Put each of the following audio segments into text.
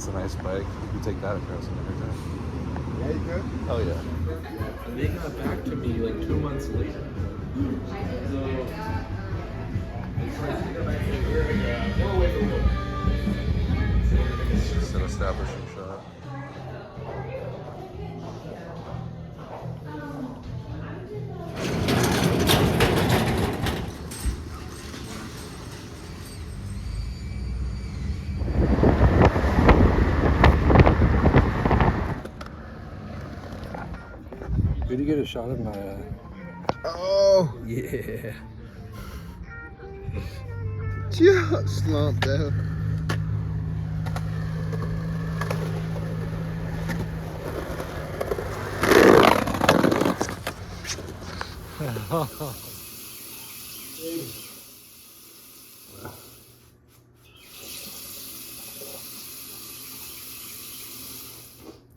That's a nice bike. You take that across every time. Yeah, you good? Oh yeah. And they got back to me like 2 months later. So, Just an establishing shot. Did you get a shot of my Oh, yeah. just slumped out.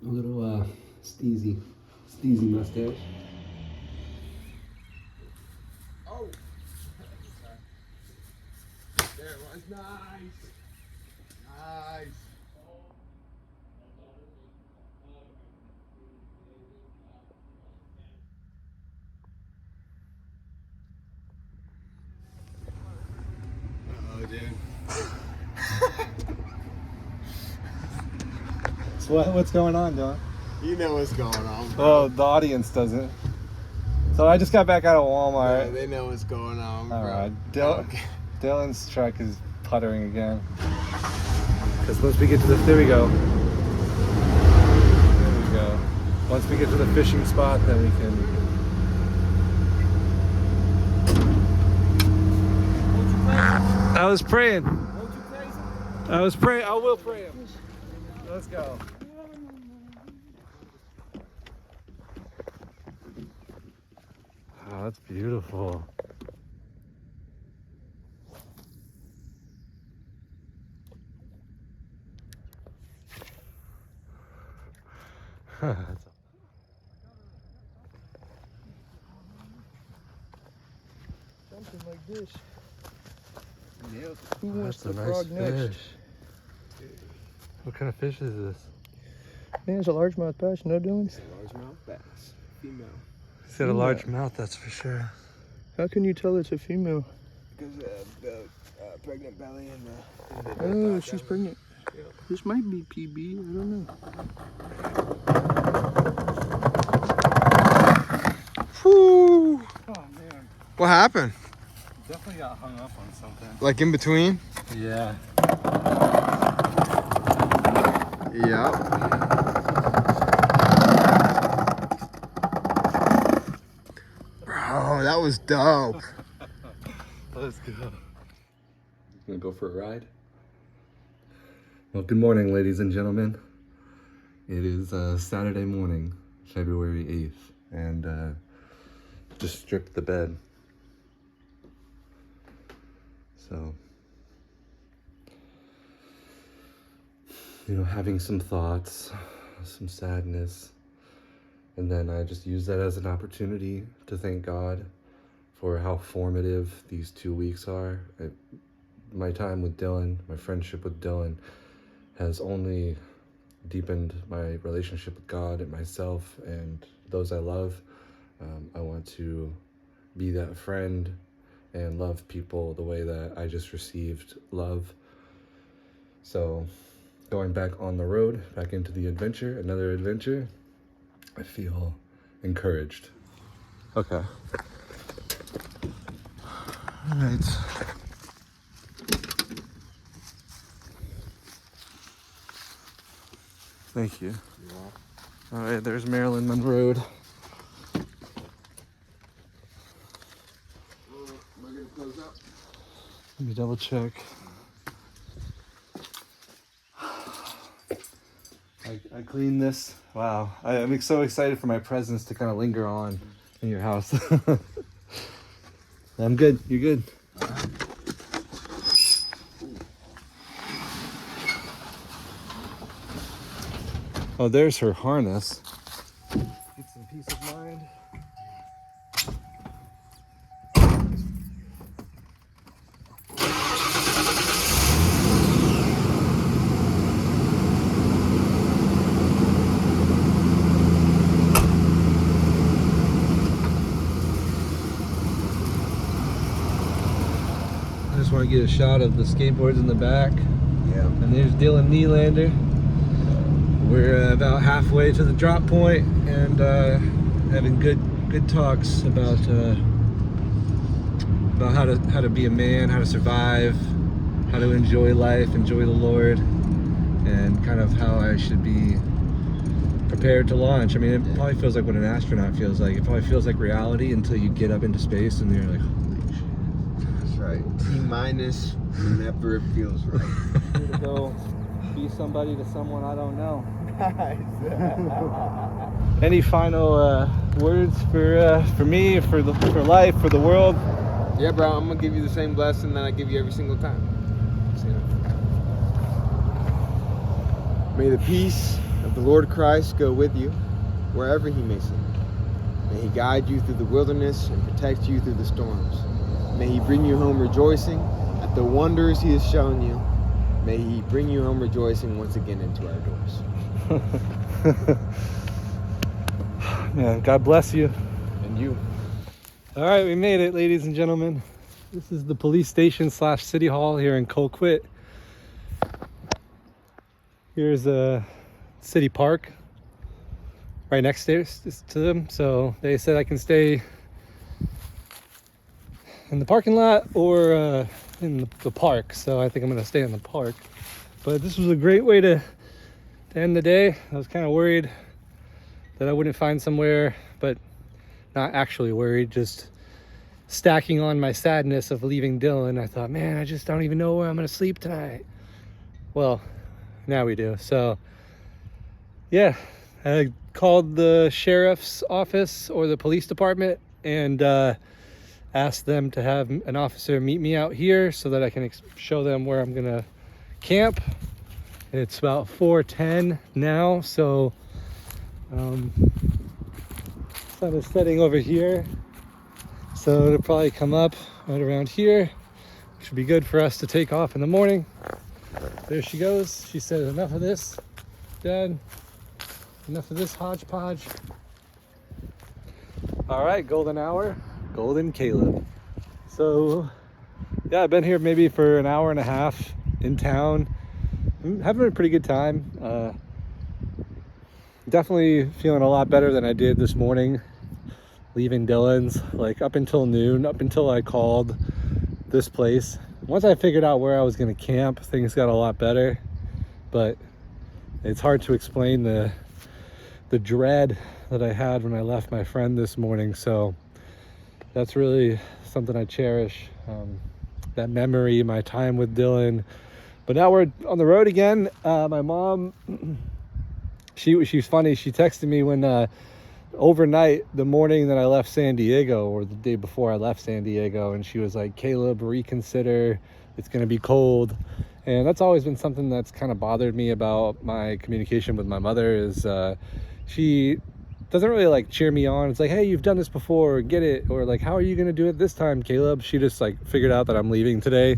A little steezy mustache. Oh, there it was. Nice. Nice. Oh, dude. So what's going on, Dylan? You know what's going on, bro. Well, the audience doesn't. So I just got back out of Walmart. Yeah, they know what's going on, bro. All right, Okay. Dylan's truck is puttering again. Because once we get to there we go. There we go. Once we get to the fishing spot, then we can. I was praying. I was praying. I will pray him. Let's go. Oh, that's beautiful. Something like this. Yep. Who wants That's the a nice frog next? fish. What kind of fish is this? Man, it's a largemouth bass, no doings. Largemouth bass. Female. He's got a large mouth, that's for sure. How can you tell it's a female? Because the pregnant belly and the Oh, she's pregnant. Yep. This might be PB, I don't know. Whew. Oh man, What happened? definitely got hung up on something. Like in between? Yeah. Yep. Bro, that was dope. Let's go. Gonna go for a ride? Well, good morning, ladies and gentlemen. It is Saturday morning, February 8th, and just stripped the bed. So, you know, having some thoughts, some sadness, and then I just use that as an opportunity to thank God for how formative these 2 weeks are. My time with Dylan, my friendship with Dylan, has only deepened my relationship with God and myself and those I love. I want to be that friend and love people the way that I just received love. So going back on the road, back into the adventure, another adventure, I feel encouraged. Okay. All right. Thank you. All right, there's Marilyn Road. Let me double check. I cleaned this. Wow, I'm so excited for my presence to kind of linger on in your house. I'm good. You're good. Oh, there's her harness. Get some peace of mind. want to get a shot of the skateboards in the back. Yeah. And there's Dylan Nielander. We're about halfway to the drop point and having good talks about how to be a man, how to survive, how to enjoy life, enjoy the Lord, and kind of how I should be prepared to launch. I mean, it probably feels like what an astronaut feels like. It probably feels like reality until you get up into space and you're like, holy shit. That's right. T-minus whenever it feels right. Here to go be somebody to someone I don't know. Any final words for me, for life, for the world? Yeah, bro, I'm gonna give you the same blessing that I give you every single time. May the peace of the Lord Christ go with you wherever he may send. May he guide you through the wilderness and protect you through the storms. May he bring you home rejoicing at the wonders he has shown you. May he bring you home rejoicing once again into our doors. Yeah, God bless you. And you. All right, we made it, ladies and gentlemen. This is the police station / city hall here in Colquitt. Here's a city park right next to them. So they said I can stay in the parking lot or in the park. So I think I'm gonna stay in the park. But this was a great way to end the day. I was kind of worried that I wouldn't find somewhere, but not actually worried, just stacking on my sadness of leaving Dylan. I thought, man, I just don't even know where I'm gonna sleep tonight. Well, now we do. So yeah, I called the sheriff's office or the police department and asked them to have an officer meet me out here so that I can show them where I'm gonna camp. It's about 4:10 now, so sun is setting over here, so it'll probably come up right around here, which would be good for us to take off in the morning. There she goes. She said, enough of this, Dad. Enough of this hodgepodge. All right, golden hour, golden Caleb. So yeah, I've been here maybe for an hour and a half in town. I'm having a pretty good time. Definitely feeling a lot better than I did this morning leaving Dylan's, like up until noon, up until I called this place. Once I figured out where I was going to camp, things got a lot better, but it's hard to explain the dread that I had when I left my friend this morning. So that's really something I cherish, that memory, my time with Dylan. But now we're on the road again. My mom, she's funny. She texted me when overnight, the morning that I left San Diego, or the day before I left San Diego, and she was like, Caleb, reconsider, it's gonna be cold. And that's always been something that's kind of bothered me about my communication with my mother, is she doesn't really like cheer me on. It's like, hey, you've done this before, get it. Or like, how are you gonna do it this time, Caleb? She just like figured out that I'm leaving today.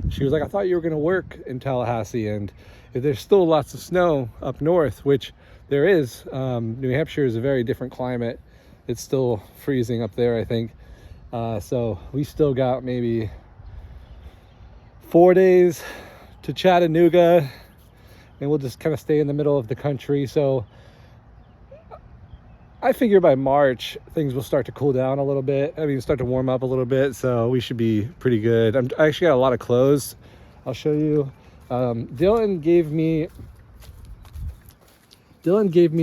She was like, I thought you were gonna work in Tallahassee, and there's still lots of snow up north, which there is. New Hampshire is a very different climate. It's still freezing up there, I think. So we still got maybe 4 days to Chattanooga, and we'll just kind of stay in the middle of the country. So I figure by March, things will start to cool down a little bit. I mean, start to warm up a little bit, so we should be pretty good. I actually got a lot of clothes. I'll show you. Dylan gave me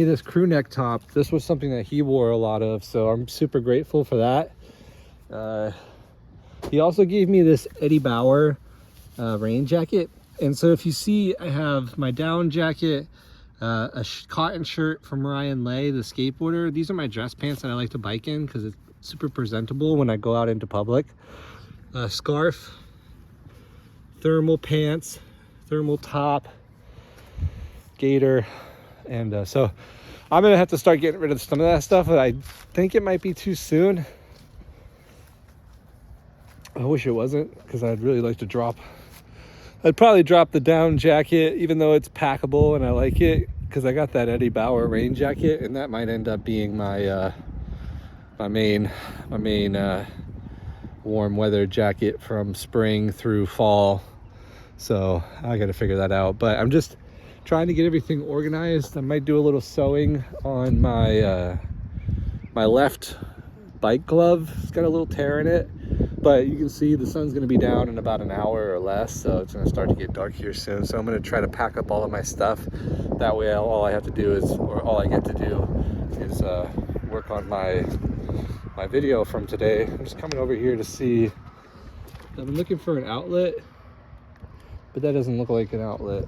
this crew neck top. This was something that he wore a lot of, so I'm super grateful for that. He also gave me this Eddie Bauer rain jacket. And so if you see, I have my down jacket, a cotton shirt from Ryan Lay, the skateboarder. These are my dress pants that I like to bike in because it's super presentable when I go out into public. Scarf, thermal pants, thermal top, gaiter. And so I'm gonna have to start getting rid of some of that stuff, but I think it might be too soon. I wish it wasn't, because I'd really like to drop. I'd probably drop the down jacket, even though it's packable and I like it, because I got that Eddie Bauer rain jacket, and that might end up being my my main warm weather jacket from spring through fall. So I got to figure that out. But I'm just trying to get everything organized. I might do a little sewing on my my left bike glove. It's got a little tear in it, but you can see the sun's going to be down in about an hour or less, so it's going to start to get dark here soon. So I'm going to try to pack up all of my stuff. That way all I have to do is, or all I get to do is work on my video from today. I'm just coming over here to see. I'm looking for an outlet, but that doesn't look like an outlet.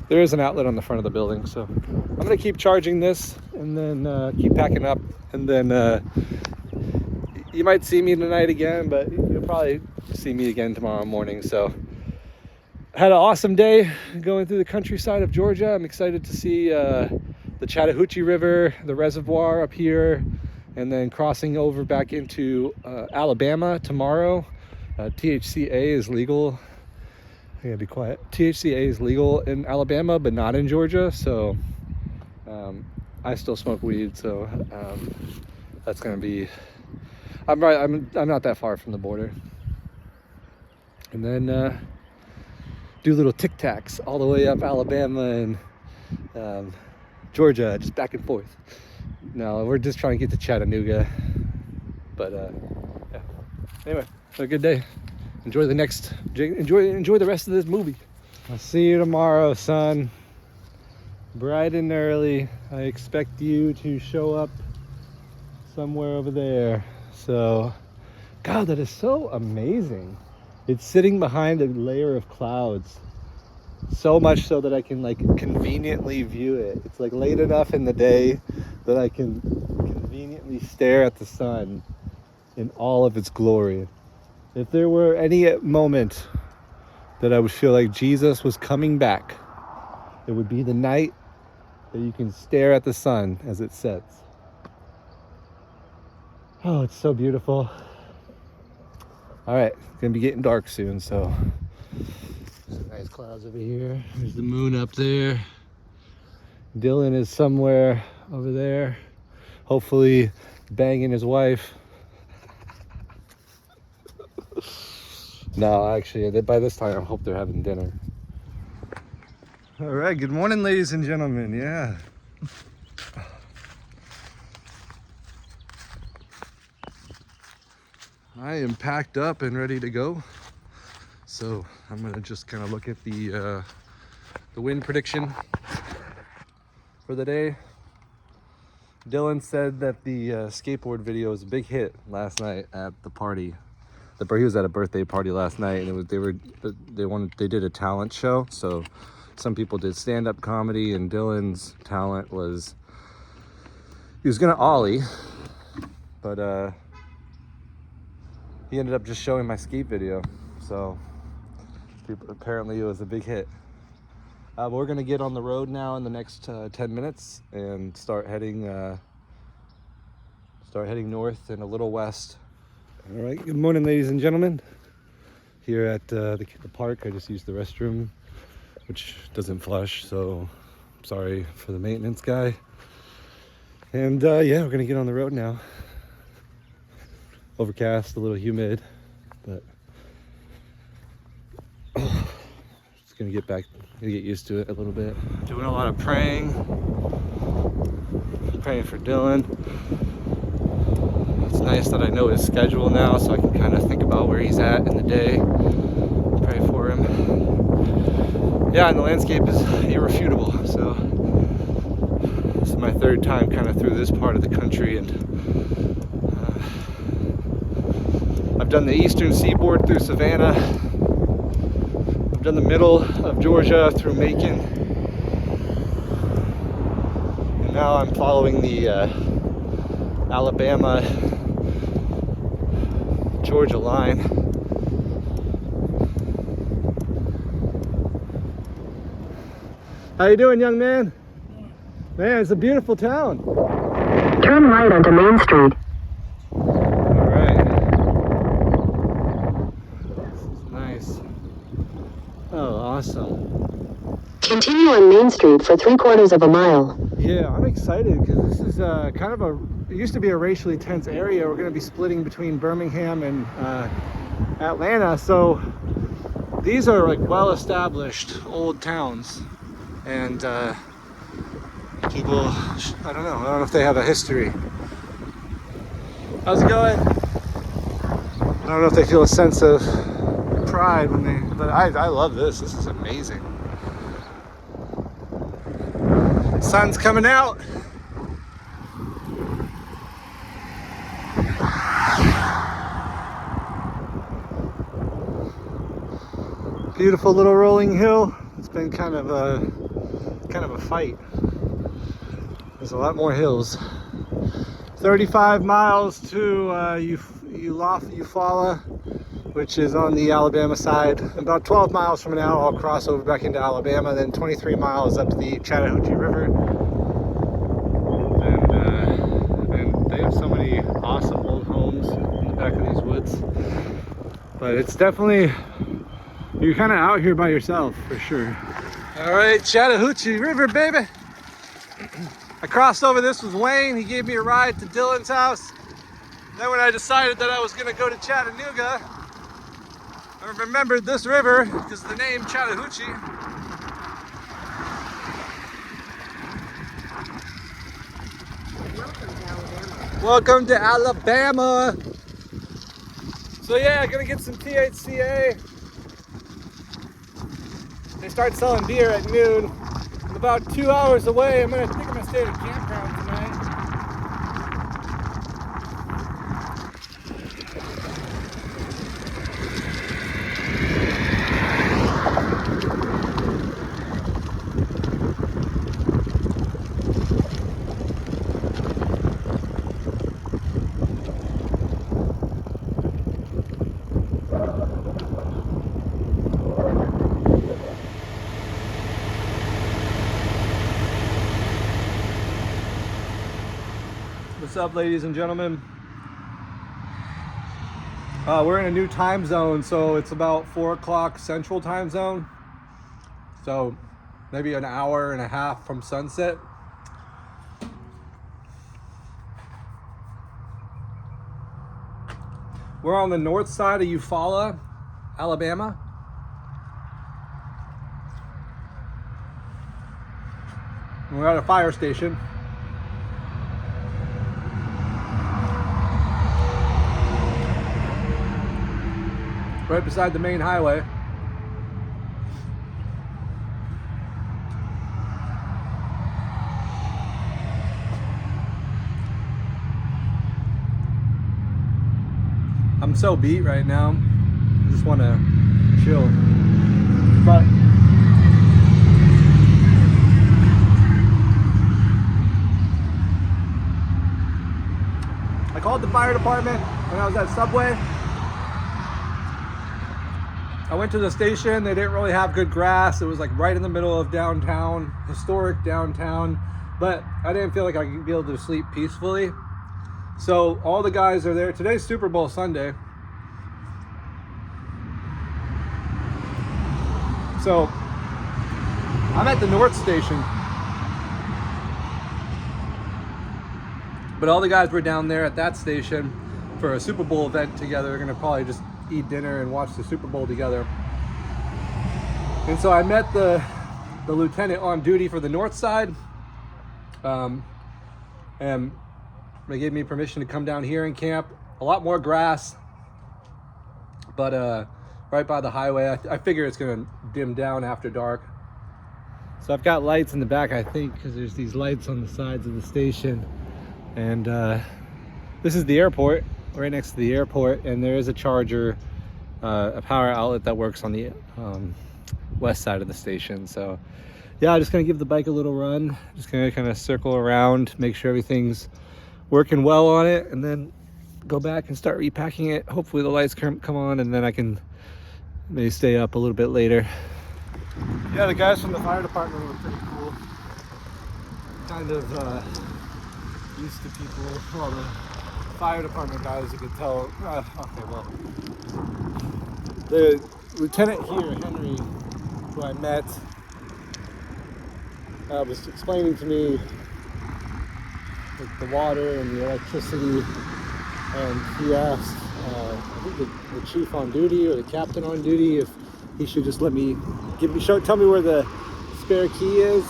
There is an outlet on the front of the building, so I'm gonna keep charging this and then keep packing up, and then you might see me tonight again, but you'll probably see me again tomorrow morning. So I had an awesome day going through the countryside of Georgia. I'm excited to see the Chattahoochee River, the reservoir up here, and then crossing over back into Alabama tomorrow. THCA is legal. I gotta be quiet. THCA is legal in Alabama, but not in Georgia. So I still smoke weed. So that's gonna be. I'm not that far from the border. And then do little tic tacs all the way up Alabama and Georgia, just back and forth. No, we're just trying to get to Chattanooga. But yeah. Anyway, have a good day. Enjoy the rest of this movie. I'll see you tomorrow, son. Bright and early. I expect you to show up somewhere over there. So, God, that is so amazing. It's sitting behind a layer of clouds. So much so that I can like conveniently view it. It's like late enough in the day that I can conveniently stare at the sun in all of its glory. If there were any moment that I would feel like Jesus was coming back, it would be the night that you can stare at the sun as it sets. Oh, it's so beautiful. All right, it's gonna be getting dark soon, so some nice clouds over here. There's the moon up there. Dylan is somewhere over there, hopefully banging his wife. No, actually, by this time, I hope they're having dinner. All right, good morning, ladies and gentlemen. Yeah. I am packed up and ready to go. So I'm gonna just kind of look at the wind prediction for the day. Dylan said that the skateboard video was a big hit last night at the party. He was at a birthday party last night, and they did a talent show. So some people did stand-up comedy, and Dylan's talent was he was gonna ollie, but he ended up just showing my skate video. So apparently it was a big hit. But we're gonna get on the road now in the next 10 minutes and start heading north and a little west. All right, good morning, ladies and gentlemen. Here at the park, I just used the restroom, which doesn't flush, so I'm sorry for the maintenance guy. And yeah, we're gonna get on the road now. Overcast, a little humid, but just gonna get used to it a little bit. Doing a lot of praying for Dylan. It's nice that I know his schedule now, so I can kind of think about where he's at in the day, pray for him. Yeah, and the landscape is irrefutable. So this is my third time kind of through this part of the country, and I've done the eastern seaboard through Savannah. I've done the middle of Georgia through Macon. And now I'm following the Alabama Georgia line. How you doing, young man? Man, it's a beautiful town. Turn right onto Main Street. Nice. Oh, awesome. Continue on Main Street for 3/4 of a mile. Yeah, I'm excited because this is kind of it used to be a racially tense area. We're going to be splitting between Birmingham and Atlanta. So these are like well-established old towns. And people, I don't know if they have a history. How's it going? I don't know if they feel a sense of pride when they, but I love this. This is amazing. Sun's coming out. Beautiful little rolling hill. It's been kind of a fight. There's a lot more hills. 35 miles to Eufaula, which is on the Alabama side. About 12 miles from now, I'll cross over back into Alabama. Then 23 miles up to the Chattahoochee River. And they have so many awesome old homes in the back of these woods. But it's definitely, you're kind of out here by yourself for sure. All right, Chattahoochee River, baby. I crossed over this with Wayne. He gave me a ride to Dylan's house. Then when I decided that I was gonna go to Chattanooga, I remembered this river because the name Chattahoochee. Welcome to Alabama. So yeah, gonna get some THCA. They start selling beer at noon. I'm about 2 hours away. I think I'm gonna stay at a campground tonight. What's up, ladies and gentlemen? We're in a new time zone, so it's about 4 o'clock Central Time Zone. So maybe an hour and a half from sunset. We're on the north side of Eufaula, Alabama. We're at a fire station. Right beside the main highway. I'm so beat right now. I just want to chill. But I called the fire department when I was at Subway. I went to the station. They didn't really have good grass. It was like right in the middle of downtown, historic downtown, but I didn't feel like I could be able to sleep peacefully. So all the guys are there. Today's Super Bowl Sunday. So I'm at the North Station, but all the guys were down there at that station for a Super Bowl event together. They're gonna probably just eat dinner and watch the Super Bowl together. And so I met the lieutenant on duty for the north side, and they gave me permission to come down here and camp. A lot more grass, but right by the highway. I figure it's gonna dim down after dark. So I've got lights in the back, I think, because there's these lights on the sides of the station. And this is the airport, right next to the airport, and there is a charger, a power outlet that works on the west side of the station. So yeah, I'm just gonna give the bike a little run, just gonna kind of circle around, make sure everything's working well on it, and then go back and start repacking it. Hopefully the lights come on, and then I can maybe stay up a little bit later. Yeah, the guys from the fire department were pretty cool. Kind of used to people, well, the fire department guys, you could tell. Okay, well, the lieutenant here, Henry, who I met, was explaining to me like, the water and the electricity, and he asked, I think the chief on duty or the captain on duty, if he should just let me tell me where the spare key is.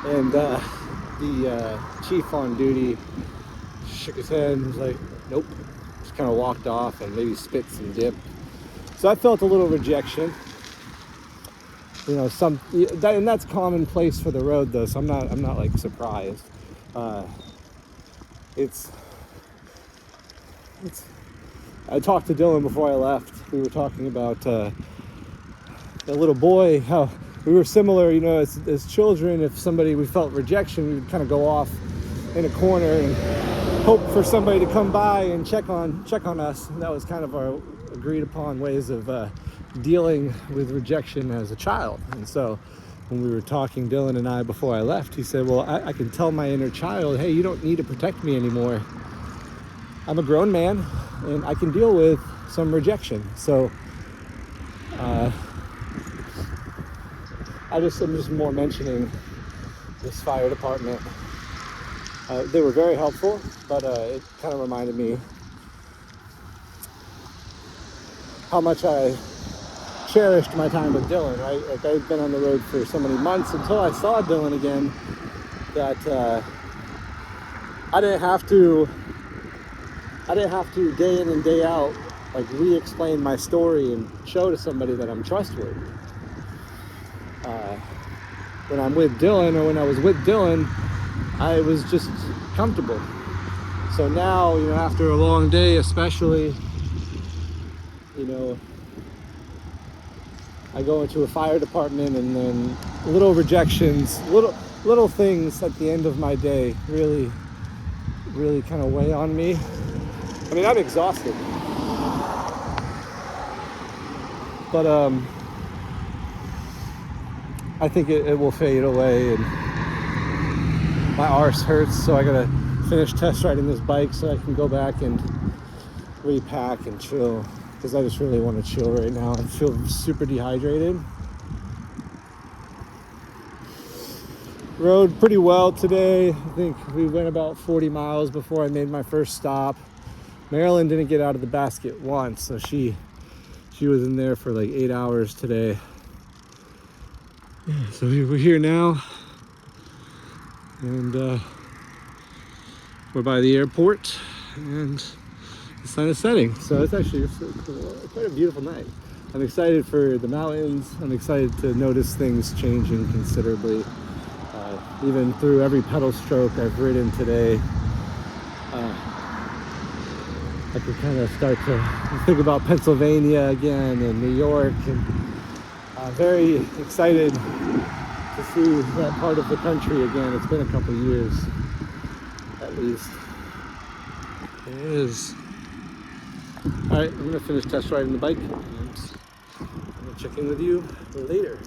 And the chief on duty shook his head and was like, nope. Just kind of walked off and maybe spit some dip. So I felt a little rejection. You know, and that's commonplace for the road though, so I'm not like surprised. It's I talked to Dylan before I left. We were talking about the little boy, how we were similar, you know, as children. If we felt rejection, we would kind of go off in a corner and hope for somebody to come by and check on us. And that was kind of our agreed upon ways of dealing with rejection as a child. And so when we were talking, Dylan and I, before I left, he said, well, I can tell my inner child, hey, you don't need to protect me anymore. I'm a grown man and I can deal with some rejection. So I'm just more mentioning this fire department. They were very helpful, but it kind of reminded me how much I cherished my time with Dylan, right? Like I'd been on the road for so many months until I saw Dylan again, that I didn't have to day in and day out like re-explain my story and show to somebody that I'm trustworthy. When I'm with Dylan, or when I was with Dylan, I was just comfortable. So now, you know, after a long day especially, you know, I go into a fire department, and then little rejections, little things at the end of my day really kind of weigh on me. I mean, I'm exhausted, but I think it will fade away, and my arse hurts, so I gotta finish test riding this bike so I can go back and repack and chill, because I just really want to chill right now. I feel super dehydrated. Rode pretty well today. I think we went about 40 miles before I made my first stop. Marilyn didn't get out of the basket once, so she was in there for like 8 hours today. So we're here now, and we're by the airport, and the sun is setting, so it's actually quite a beautiful night. I'm excited for the mountains. I'm excited to notice things changing considerably. Even through every pedal stroke I've ridden today, I could kind of start to think about Pennsylvania again and New York, and very excited to see that part of the country again. It's been a couple years, at least. It is. All right, I'm gonna finish test riding the bike, and I'm gonna check in with you later.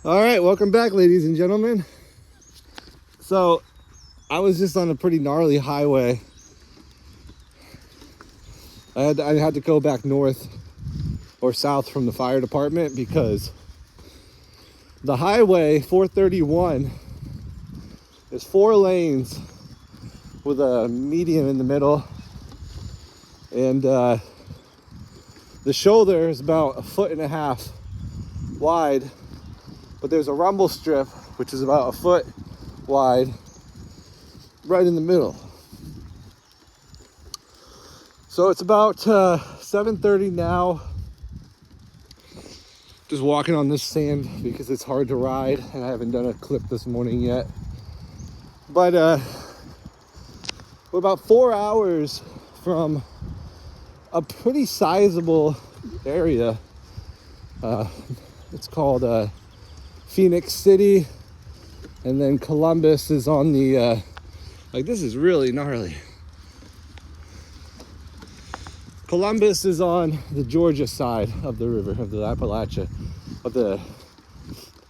All right, welcome back, ladies and gentlemen. So I was just on a pretty gnarly highway. I had to go back north or south from the fire department, because the highway 431 is 4 lanes with a median in the middle, and the shoulder is about 1.5 feet wide, but there's a rumble strip which is about 1 foot wide right in the middle. So it's about 7:30 now. Just walking on this sand because it's hard to ride, and I haven't done a clip this morning yet. But we're about 4 hours from a pretty sizable area. It's called Phoenix City, and then Columbus is on the like, this is really gnarly. Columbus is on the Georgia side of the river, of the Appalachia, of the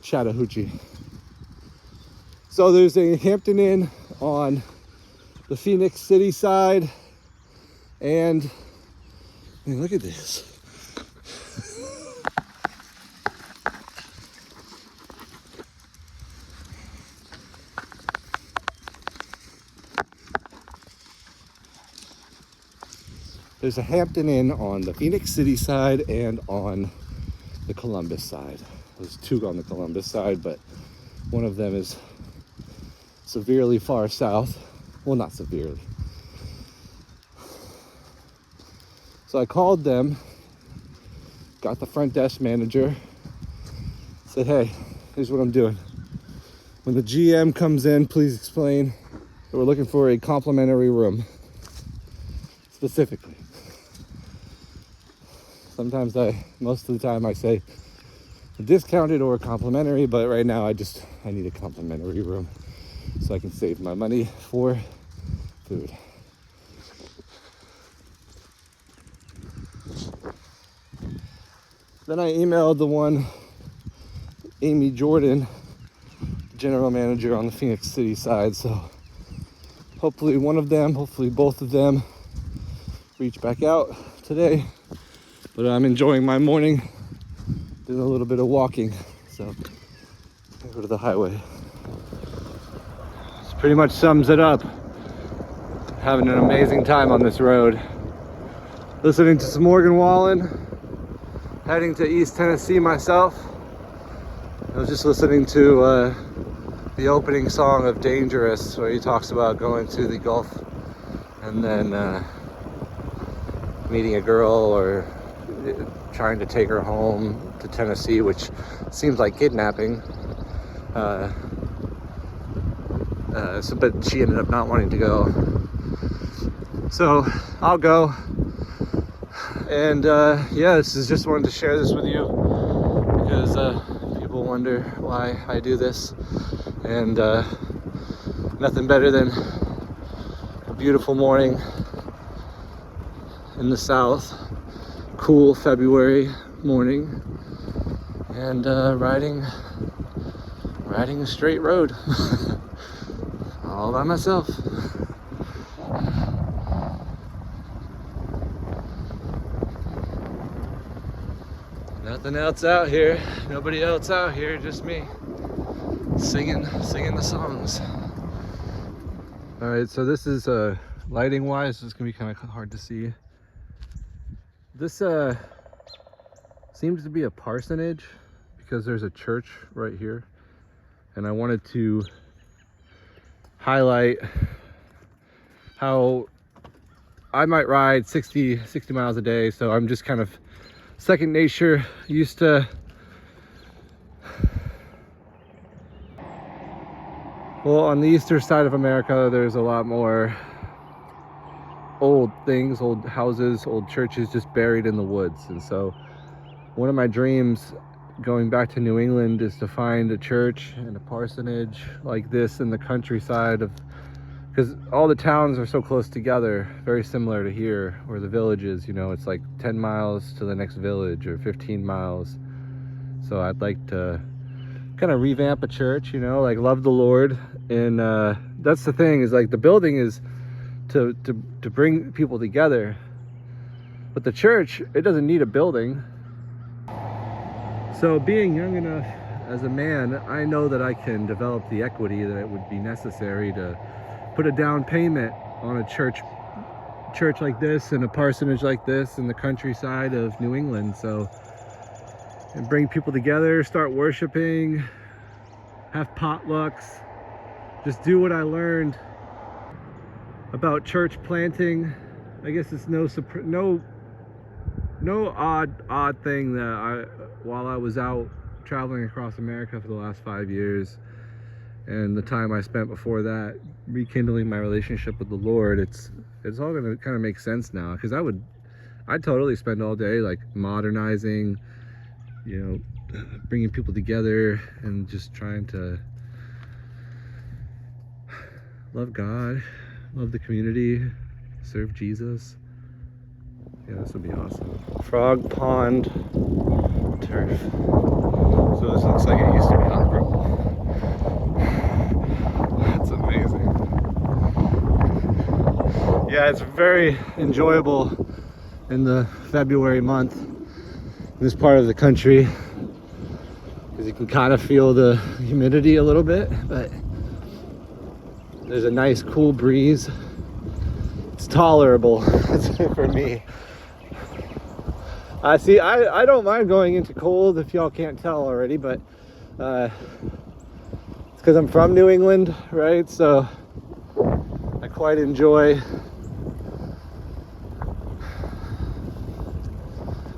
Chattahoochee. So there's a Hampton Inn on the Phoenix City side, and I mean, look at this. There's a Hampton Inn on the Phoenix City side and on the Columbus side. There's two on the Columbus side, but one of them is severely far south. Well, not severely. So I called them, got the front desk manager, said, hey, here's what I'm doing. When the GM comes in, please explain that we're looking for a complimentary room, specifically. Sometimes most of the time I say discounted or complimentary, but right now I need a complimentary room so I can save my money for food. Then I emailed the one, Amy Jordan, general manager on the Phoenix City side, so hopefully hopefully both of them reach back out today. But I'm enjoying my morning, doing a little bit of walking, so I go to the highway. This pretty much sums it up. Having an amazing time on this road. Listening to some Morgan Wallen, heading to East Tennessee myself. I was just listening to the opening song of Dangerous, where he talks about going to the Gulf and then meeting a girl or trying to take her home to Tennessee, which seems like kidnapping. But she ended up not wanting to go. So I'll go. And yeah, just wanted to share this with you because people wonder why I do this. And nothing better than a beautiful morning in the south, cool February morning, and riding a straight road all by myself. Nothing else out here, nobody else out here, just me singing the songs. All right, so this is lighting wise, it's gonna be kind of hard to see. This seems to be a parsonage because there's a church right here, and I wanted to highlight how I might ride 60 miles a day, so I'm just kind of second nature, used to well, on the eastern side of America there's a lot more old things, old houses, old churches just buried in the woods. And so one of my dreams going back to New England is to find a church and a parsonage like this in the countryside of, because all the towns are so close together, very similar to here, or the villages, you know, it's like 10 miles to the next village or 15 miles. So I'd like to kind of revamp a church, you know, like love the Lord. And that's the thing, is like the building is to bring people together, but the church, it doesn't need a building. So being young enough as a man, I know that I can develop the equity that it would be necessary to put a down payment on a church like this and a parsonage like this in the countryside of New England. So, and bring people together, start worshiping, have potlucks, just do what I learned about church planting. I guess it's no odd thing that while I was out traveling across America for the last 5 years, and the time I spent before that rekindling my relationship with the Lord, it's all gonna kind of make sense now, because I'd totally spend all day like modernizing, you know, bringing people together and just trying to love God, love the community, serve Jesus. Yeah, this would be awesome. Frog Pond turf. So this looks like it used to be on the road. That's amazing. Yeah, it's very enjoyable in the February month in this part of the country, because you can kind of feel the humidity a little bit, but there's a nice cool breeze. It's tolerable for me. See, I don't mind going into cold if y'all can't tell already, but it's because I'm from New England, right? So I quite enjoy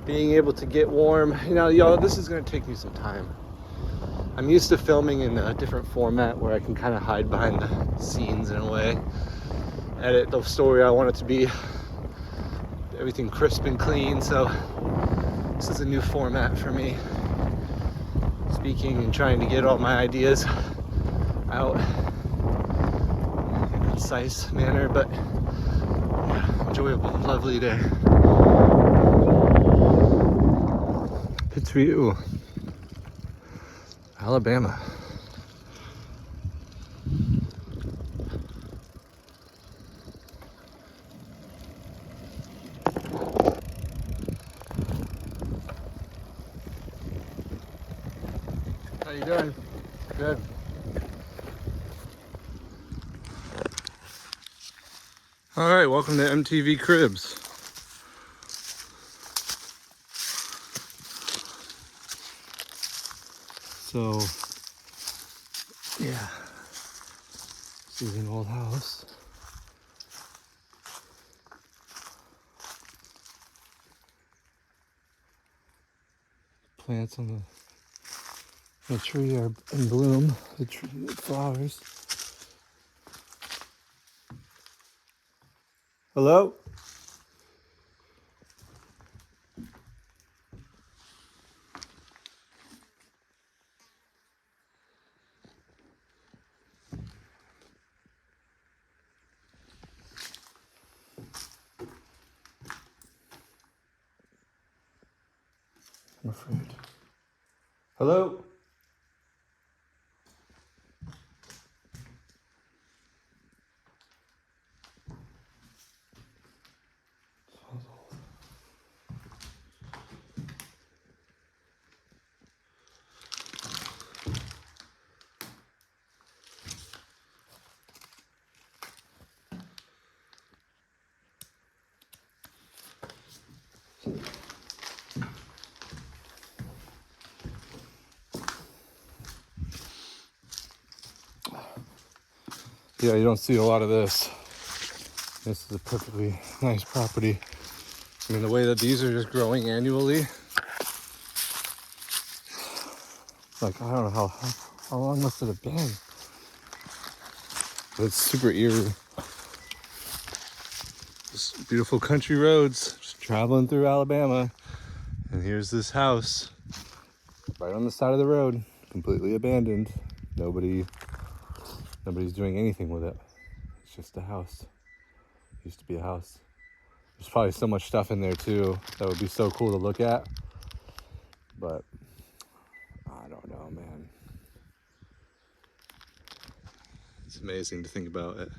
being able to get warm. You know, y'all, this is gonna take me some time. I'm used to filming in a different format where I can kind of hide behind the scenes in a way, edit the story I want it to be, everything crisp and clean. So this is a new format for me, speaking and trying to get all my ideas out in a concise manner, but yeah, enjoyable, lovely day. Good for you, Alabama. How you doing? Good. All right, welcome to MTV Cribs. So, yeah, this is an old house. Plants on the tree are in bloom, the flowers. Hello? I'm afraid. Hello? Yeah, you don't see a lot of this. This is a perfectly nice property. I mean, the way that these are just growing annually, like, I don't know how long must it have been? But it's super eerie. Just beautiful country roads, just traveling through Alabama. And here's this house right on the side of the road, completely abandoned. Nobody's doing anything with it. It's just a house. It used to be a house. There's probably so much stuff in there too that would be so cool to look at, but I don't know, man. It's amazing to think about it.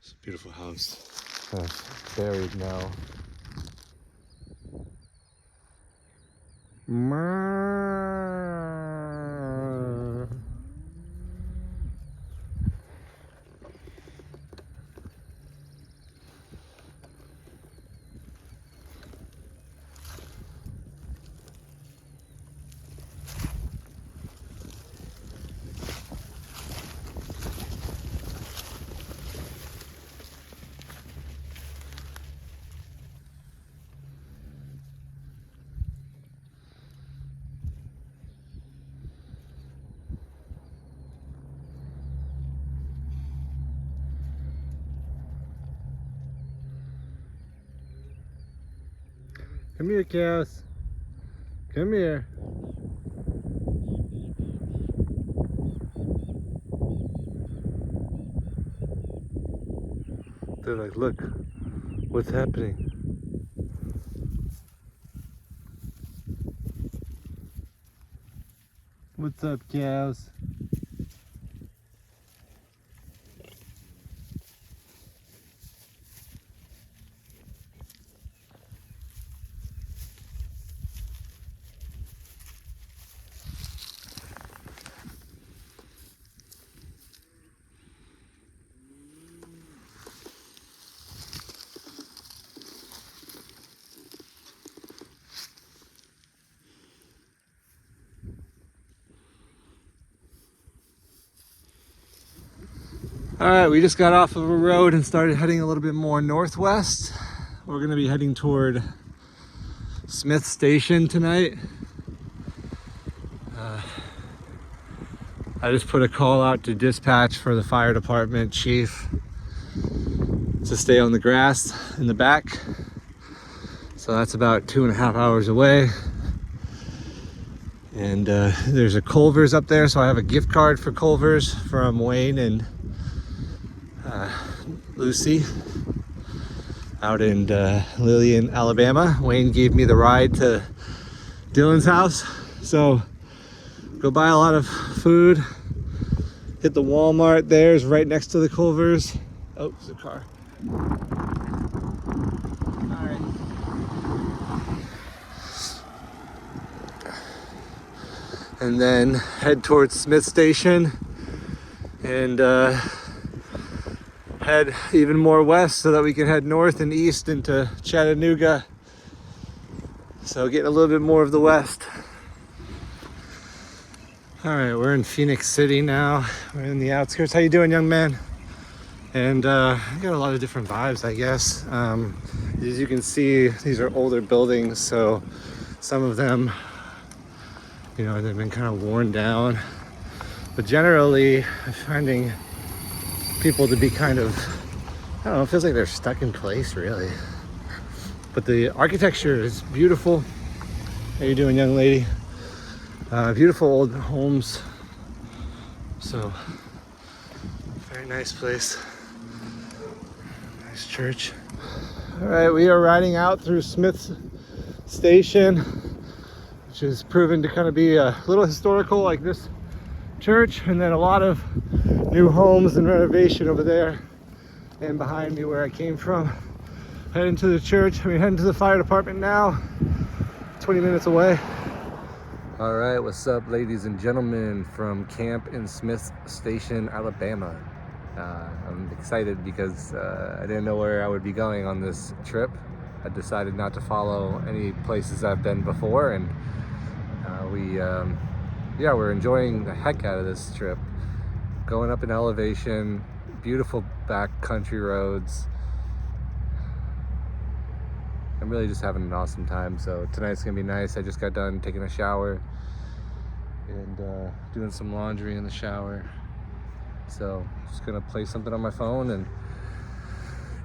It's a beautiful house. Buried now. Come here, cows. Come here. They're like, look, what's happening? What's up, cows? All right, we just got off of a road and started heading a little bit more northwest. We're gonna be heading toward Smith Station tonight. I just put a call out to dispatch for the fire department chief to stay on the grass in the back. So that's about 2.5 hours away. And there's a Culver's up there, so I have a gift card for Culver's from Wayne and Lucy out in Lillian, Alabama. Wayne gave me the ride to Dylan's house, so go buy a lot of food. Hit the Walmart. There's right next to the Culver's. Oh, there's a car. All right. And then head towards Smith Station and head even more west so that we can head north and east into Chattanooga. So getting a little bit more of the west. All right, we're in Phoenix City now. We're in the outskirts. How you doing, young man? And I got a lot of different vibes, I guess. As you can see, these are older buildings, so some of them, you know, they've been kind of worn down. But generally, I'm finding people to be kind of, I don't know, it feels like they're stuck in place, really. But the architecture is beautiful. How you doing, young lady? Beautiful old homes. So, very nice place. Nice church. All right, we are riding out through Smith Station, which is proven to kind of be a little historical, like this church, and then a lot of new homes and renovation over there and behind me where I came from. Heading to the church. We're heading to the fire department now, 20 minutes away. All right, what's up, ladies and gentlemen, from camp in Smith Station, Alabama. I'm excited because I didn't know where I would be going on this trip. I decided not to follow any places I've been before, and we're enjoying the heck out of this trip. Going up in elevation, beautiful back country roads. I'm really just having an awesome time. So tonight's gonna be nice. I just got done taking a shower and doing some laundry in the shower. So just gonna play something on my phone and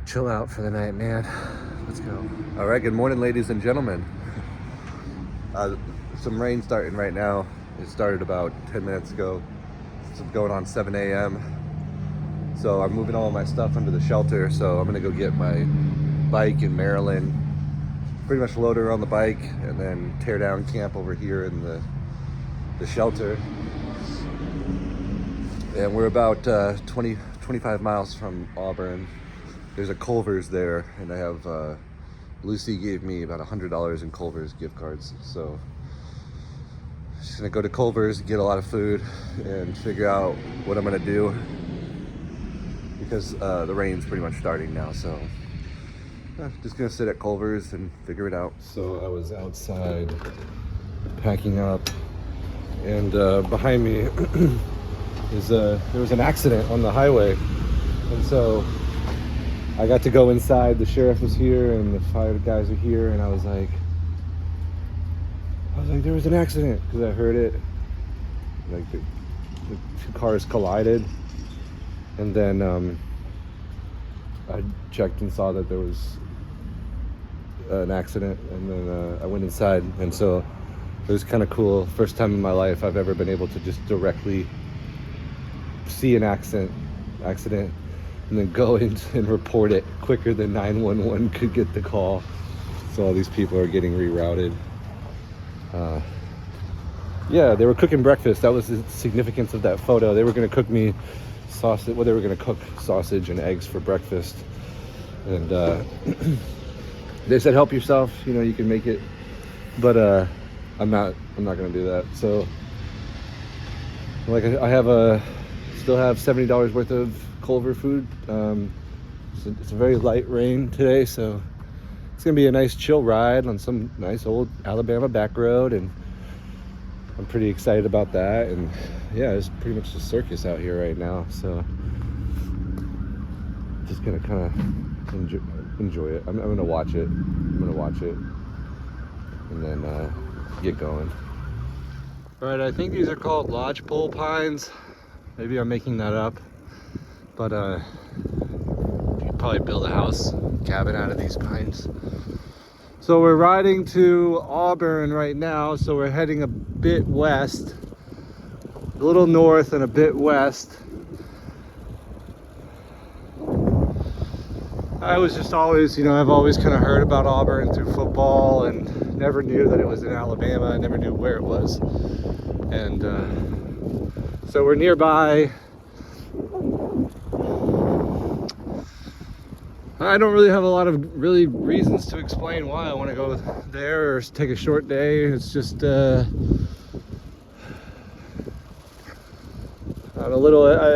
chill out for the night, man. Let's go. All right, good morning, ladies and gentlemen. Some rain starting right now. It started about 10 minutes ago. It's going on 7 a.m. So I'm moving all my stuff under the shelter. So I'm gonna go get my bike in Maryland, pretty much load her on the bike, and then tear down camp over here in the shelter. And we're about 25 miles from Auburn. There's a Culver's there, and I have Lucy gave me about $100 in Culver's gift cards. So just gonna go to Culver's, get a lot of food, and figure out what I'm gonna do because the rain's pretty much starting now. So just gonna sit at Culver's and figure it out. So I was outside packing up, and behind me is there was an accident on the highway, and so I got to go inside. The sheriff was here and the fire guys are here, and I was like, there was an accident, because I heard it, like the two cars collided, and then I checked and saw that there was an accident, and then I went inside, and so it was kind of cool. First time in my life I've ever been able to just directly see an accident and then go in and report it quicker than 911 could get the call. So all these people are getting rerouted. Yeah, they were cooking breakfast. That was the significance of that photo. They were going to cook me sausage. Well, they were going to cook sausage and eggs for breakfast, and they said, "Help yourself. You know, you can make it." But I'm not going to do that. So, like, I still have $70 worth of Culver food. It's a very light rain today, so it's gonna be a nice chill ride on some nice old Alabama back road, and I'm pretty excited about that. And yeah, it's pretty much a circus out here right now. So just gonna kind of enjoy it. I'm gonna watch it. And then get going. All right, I think these are called lodgepole pines. Maybe I'm making that up, but you could probably build a house, cabin out of these pines. So we're riding to Auburn right now, so we're heading a bit west, a little north and a bit west. I was just always, I've always kind of heard about Auburn through football and never knew that it was in Alabama. I never knew where it was. And so we're nearby. I don't really have a lot of reasons to explain why I want to go there or take a short day. It's just I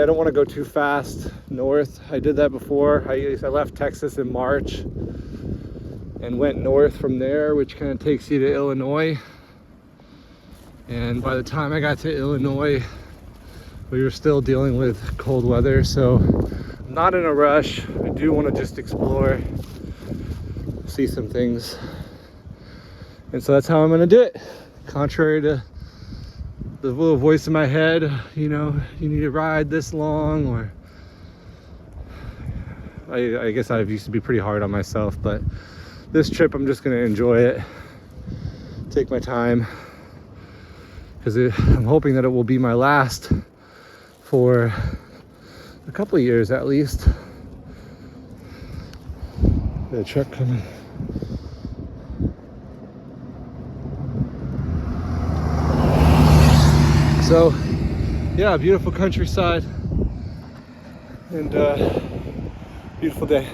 don't want to go too fast north. I did that before. I left Texas in March and went north from there, which kind of takes you to Illinois. And by the time I got to Illinois, we were still dealing with cold weather. So I'm not in a rush. I do want to just explore, see some things. And so that's how I'm going to do it. Contrary to the little voice in my head, you need to ride this long, or I guess I used to be pretty hard on myself, but this trip I'm just gonna enjoy it, take my time, because I'm hoping that it will be my last for a couple of years at least. The truck coming. So, yeah, beautiful countryside and beautiful day.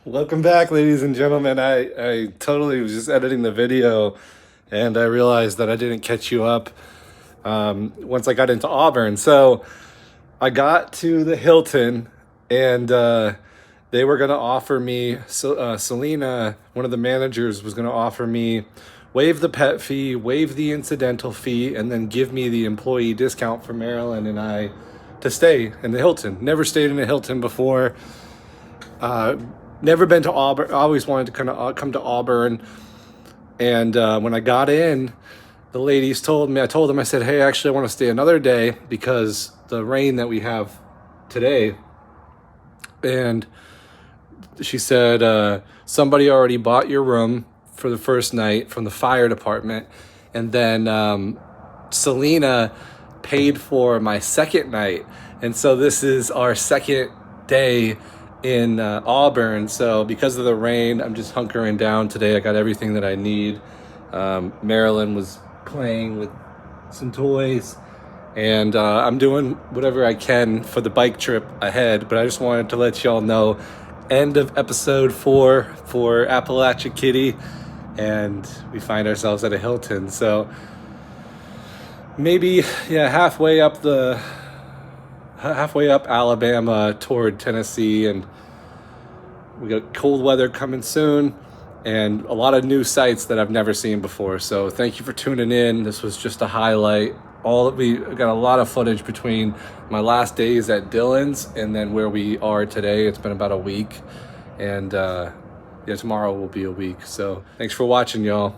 Welcome back, ladies and gentlemen. I totally was just editing the video and I realized that I didn't catch you up once I got into Auburn. So I got to the Hilton and they were going to offer me, Selena, one of the managers, was going to offer me waive the pet fee, waive the incidental fee, and then give me the employee discount for Marilyn and I to stay in the Hilton. Never stayed in a Hilton before. Never been to Auburn. I always wanted to kind of come to Auburn. And when I got in, the ladies told me, I said, hey, actually, I want to stay another day because the rain that we have today. And she said, somebody already bought your room for the first night from the fire department. And then Selena paid for my second night. And so this is our second day in Auburn. So because of the rain, I'm just hunkering down today. I got everything that I need. Marilyn was playing with some toys. And I'm doing whatever I can for the bike trip ahead. But I just wanted to let y'all know, end of episode 4 for Appalachiakitty, and we find ourselves at a Hilton. So maybe, halfway up Alabama toward Tennessee, and we got cold weather coming soon and a lot of new sights that I've never seen before. So thank you for tuning in. This was just a highlight. We got a lot of footage between my last days at Dylan's and then where we are today. It's been about a week, and tomorrow will be a week. So thanks for watching, y'all.